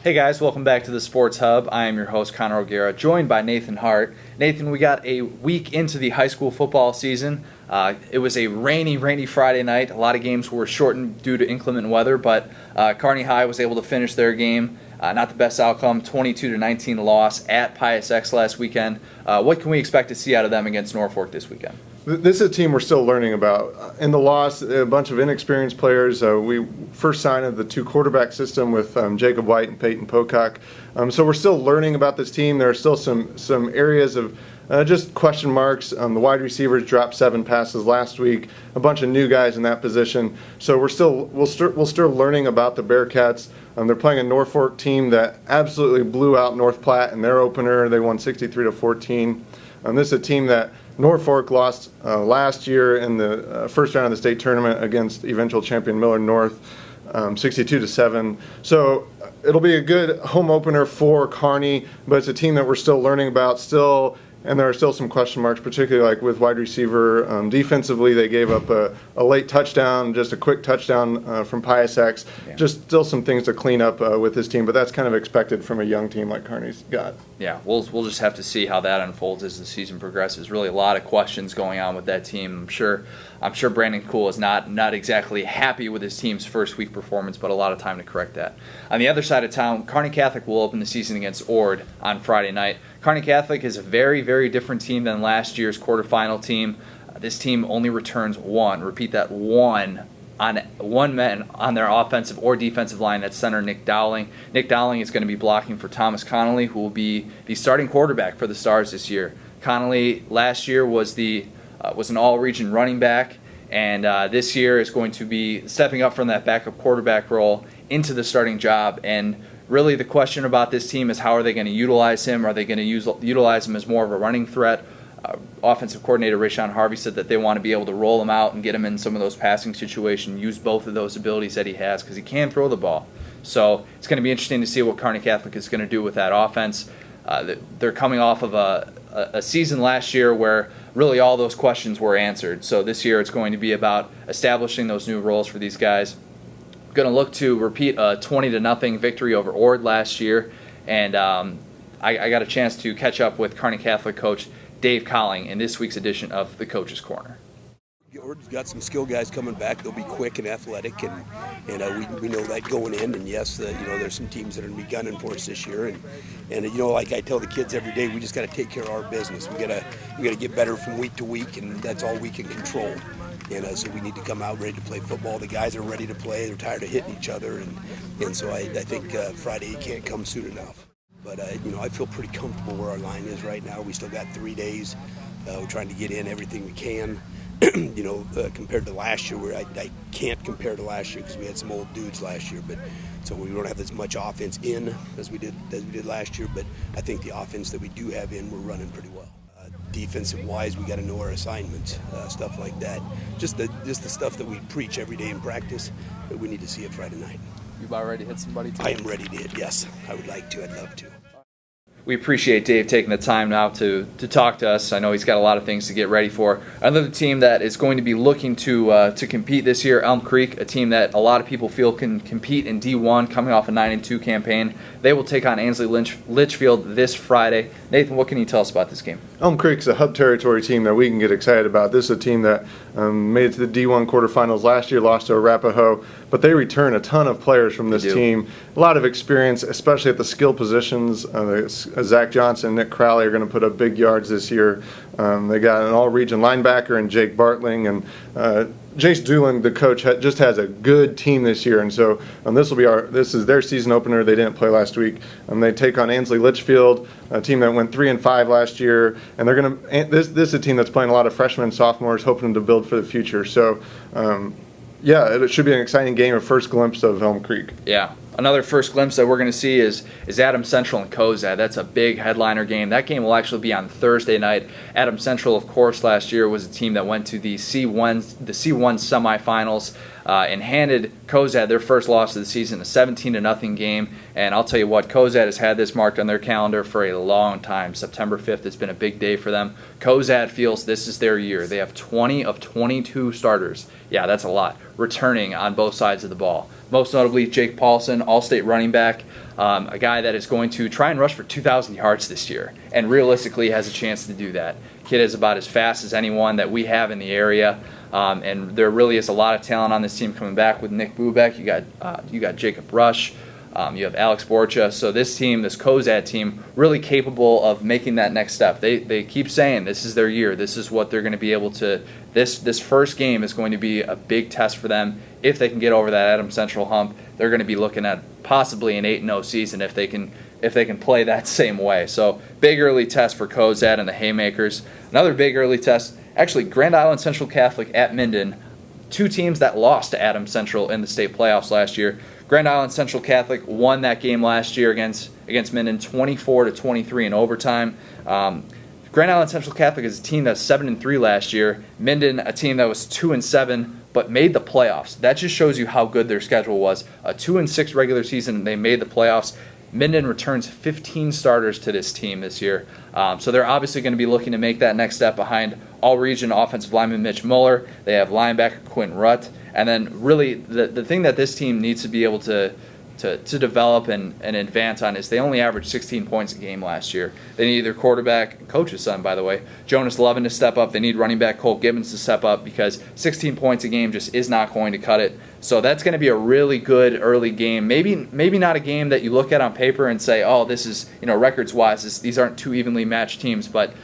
Hey guys, welcome back to the Sports Hub. I am your host, Connor O'Gara, joined by Nathan Hart. Nathan, we got a week into the high school football season. It was a rainy Friday night. A lot of games were shortened due to inclement weather, but Kearney High was able to finish their game. Not the best outcome, 22-19 loss at Pius X last weekend. What can we expect to see out of them against Norfolk this weekend? This is a team we're still learning about. In the loss, a bunch of inexperienced players. We first signed the two quarterback system with Jacob White and Peyton Pocock. So we're still learning about this team. There are still some areas of just question marks. The wide receivers dropped 7 passes last week. A bunch of new guys in that position. So we're still learning about the Bearcats. They're playing a Norfolk team that absolutely blew out North Platte in their opener. They won 63-14. This is a team that Norfolk lost last year in the first round of the state tournament against eventual champion Millard North, 62-7. So it'll be a good home opener for Kearney, but it's a team that we're still learning about still. And there are still some question marks, particularly like with wide receiver. Defensively, they gave up a late touchdown, just a quick touchdown from Pius X. Yeah. Just still some things to clean up with this team, but that's kind of expected from a young team like Kearney's got. Yeah, we'll just have to see how that unfolds as the season progresses. Really a lot of questions going on with that team. I'm sure Brandon Kuhl is not exactly happy with his team's first week performance, but a lot of time to correct that. On the other side of town, Kearney Catholic will open the season against Ord on Friday night. Kearney Catholic is a very, very different team than last year's quarterfinal team. This team only returns one man on their offensive or defensive line. That's center Nick Dowling. Nick Dowling is going to be blocking for Thomas Connolly, who will be the starting quarterback for the Stars this year. Connolly last year was an all-region running back, and this year is going to be stepping up from that backup quarterback role into the starting job. And really the question about this team is how are they going to utilize him? Are they going to utilize him as more of a running threat? Offensive coordinator Rashawn Harvey said that they want to be able to roll him out and get him in some of those passing situations, use both of those abilities that he has because he can throw the ball. So it's going to be interesting to see what Kearney Catholic is going to do with that offense. They're coming off of a season last year where really all those questions were answered. So this year it's going to be about establishing those new roles for these guys. Going to look to repeat a 20-0 victory over Ord last year, and I got a chance to catch up with Kearney Catholic coach Dave Colling in this week's edition of the Coach's Corner. Ord's got some skill guys coming back. They'll be quick and athletic, and we know that going in. And yes, there's some teams that are going to be gunning for us this year. And like I tell the kids every day, we just got to take care of our business. We got to get better from week to week, and that's all we can control. And so we need to come out ready to play football. The guys are ready to play. They're tired of hitting each other, and so I think Friday can't come soon enough. But I feel pretty comfortable where our line is right now. We still got 3 days. We're trying to get in everything we can. Compared to last year, where I can't compare to last year because we had some old dudes last year, but so we don't have as much offense in as we did last year. But I think the offense that we do have in, we're running pretty well. Defensive wise, we got to know our assignments, stuff like that. Just the stuff that we preach every day in practice, but we need to see it Friday night. You about ready to hit somebody too? I am ready to hit. Yes, I would like to. I'd love to. We appreciate Dave taking the time now to talk to us. I know he's got a lot of things to get ready for. Another team that is going to be looking to compete this year, Elm Creek, a team that a lot of people feel can compete in D1, coming off a 9-2 campaign. They will take on Ansley Litchfield this Friday. Nathan, what can you tell us about this game? Elm Creek's a hub territory team that we can get excited about. This is a team that made it to the D1 quarterfinals last year, lost to Arapahoe, but they return a ton of players from this team. A lot of experience, especially at the skill positions. Zach Johnson and Nick Crowley are going to put up big yards this year. They got an all-region linebacker and Jake Bartling, and Jace Dooling, the coach, just has a good team this year, and so this is their season opener. They didn't play last week. They take on Ansley Litchfield, a team that went 3-5 last year, and they're going to. This is a team that's playing a lot of freshmen and sophomores, hoping to build for the future. So, it should be an exciting game. A first glimpse of Elm Creek. Yeah. Another first glimpse that we're going to see is Adams Central and Cozad. That's a big headliner game. That game will actually be on Thursday night. Adams Central, of course, last year was a team that went to the C1 semifinals and handed Cozad their first loss of the season, a 17-0 game. And I'll tell you what, Cozad has had this marked on their calendar for a long time. September 5th has been a big day for them. Cozad feels this is their year. They have 20 of 22 starters. Yeah, that's a lot. Returning on both sides of the ball. most notably Jake Paulsen, all-state running back, a guy that is going to try and rush for 2,000 yards this year, and realistically has a chance to do that. Kid is about as fast as anyone that we have in the area, and there really is a lot of talent on this team coming back with Nick Bubeck. You got Jacob Rush. You have Alex Borcha. So this team, this Cozad team, really capable of making that next step. They keep saying this is their year. This is what they're going to be able to. This first game is going to be a big test for them. If they can get over that Adams Central hump, they're going to be looking at possibly an 8-0 season if they can play that same way. So big early test for Cozad and the Haymakers. Another big early test, actually, Grand Island Central Catholic at Minden, two teams that lost to Adams Central in the state playoffs last year. Grand Island Central Catholic won that game last year against Minden 24-23 in overtime. Grand Island Central Catholic is a team that's 7-3 last year. Minden, a team that was 2-7, but made the playoffs. That just shows you how good their schedule was. A 2-6 regular season, they made the playoffs. Minden returns 15 starters to this team this year. So they're obviously going to be looking to make that next step behind all-region offensive lineman Mitch Muller. They have linebacker Quentin Rutt. And then really the thing that this team needs to be able to develop and advance on is they only averaged 16 points a game last year. They need their quarterback, coach's son, by the way, Jonas Levin to step up. They need running back Colt Gibbons to step up because 16 points a game just is not going to cut it. So that's going to be a really good early game. Maybe not a game that you look at on paper and say, oh, this is, records-wise, these aren't two evenly matched teams, but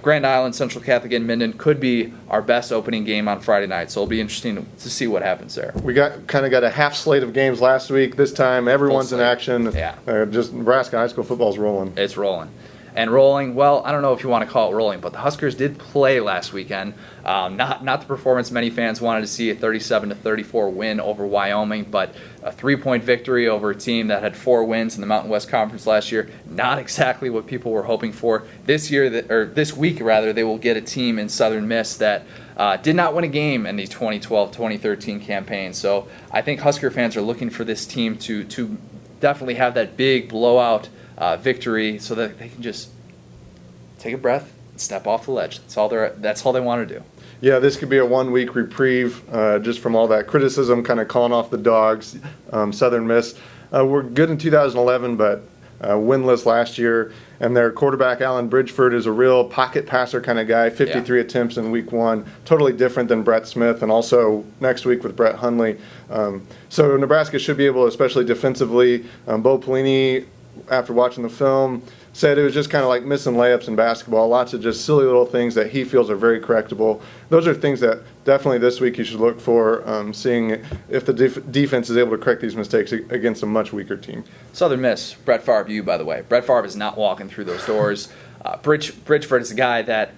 Grand Island, Central Catholic, and Minden could be our best opening game on Friday night. So it'll be interesting to see what happens there. We got a half slate of games last week. This time, everyone's in action. Yeah. Just Nebraska high school football's rolling. It's rolling. And rolling, well, I don't know if you want to call it rolling, but the Huskers did play last weekend. Not the performance many fans wanted to see, a 37-34 win over Wyoming, but a 3-point victory over a team that had 4 wins in the Mountain West Conference last year. Not exactly what people were hoping for. This week, they will get a team in Southern Miss that did not win a game in the 2012-2013 campaign. So I think Husker fans are looking for this team to definitely have that big blowout victory so that they can just take a breath and step off the ledge. That's all they want to do. Yeah, this could be a 1-week reprieve just from all that criticism, kind of calling off the dogs. Southern Miss were good in 2011, but winless last year. And their quarterback, Allan Bridgford, is a real pocket passer kind of guy, 53 attempts in week 1. Totally different than Brett Smith, and also next week with Brett Hundley. So Nebraska should be able, especially defensively. Bo Pelini, after watching the film, said it was just kind of like missing layups in basketball, lots of just silly little things that he feels are very correctable. Those are things that definitely this week you should look for, seeing if the defense is able to correct these mistakes against a much weaker team. Southern Miss, Brett Favre, by the way. Brett Favre is not walking through those doors. Bridgford is a guy that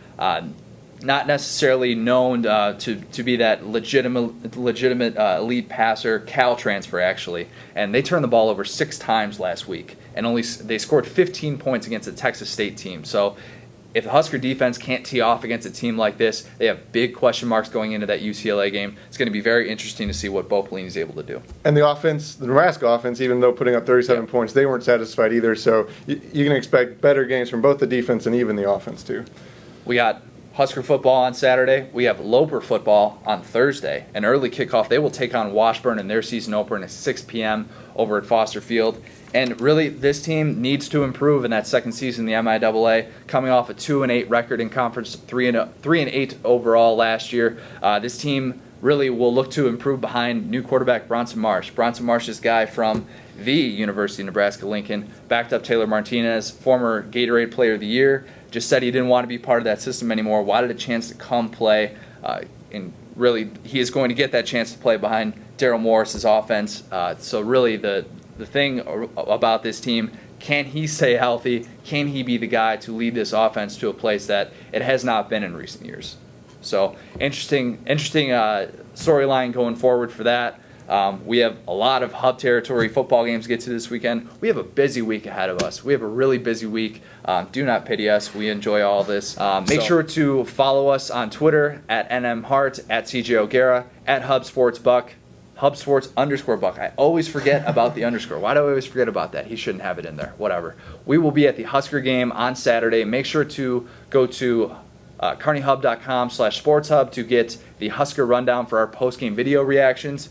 not necessarily known to be that legitimate elite passer, Cal transfer actually, and they turned the ball over 6 times last week, and they scored 15 points against a Texas State team. So if the Husker defense can't tee off against a team like this, they have big question marks going into that UCLA game. It's going to be very interesting to see what Bo Pelini is able to do. And the offense, the Nebraska offense, even though putting up 37 points, they weren't satisfied either. So you can expect better games from both the defense and even the offense too. We got Husker football on Saturday. We have Loper football on Thursday. An early kickoff. They will take on Washburn in their season opener at 6 p.m. over at Foster Field. And really, this team needs to improve in that second season in the MIAA, coming off a 2-8 record in conference, 3-8 overall last year. This team really will look to improve behind new quarterback Bronson Marsh. Bronson Marsh is a guy from the University of Nebraska-Lincoln, backed up Taylor Martinez, former Gatorade Player of the Year. Just said he didn't want to be part of that system anymore, wanted a chance to come play. And really, he is going to get that chance to play behind Daryl Morris's offense. So really, the thing about this team, can he stay healthy? Can he be the guy to lead this offense to a place that it has not been in recent years? So interesting storyline going forward for that. We have a lot of hub territory football games to get to this weekend. We have a busy week ahead of us. We have a really busy week. Do not pity us. We enjoy all this. Make sure to follow us on Twitter at NMHart, at CJ O'Gara, at HubSportsBuck, HubSports_Buck. I always forget about the underscore. Why do I always forget about that? He shouldn't have it in there. Whatever. We will be at the Husker game on Saturday. Make sure to go to kearneyhub.com/sportshub to get the Husker rundown for our post-game video reactions.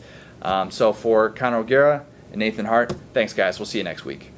So for Connor O'Gara and Nathan Hart, thanks guys. We'll see you next week.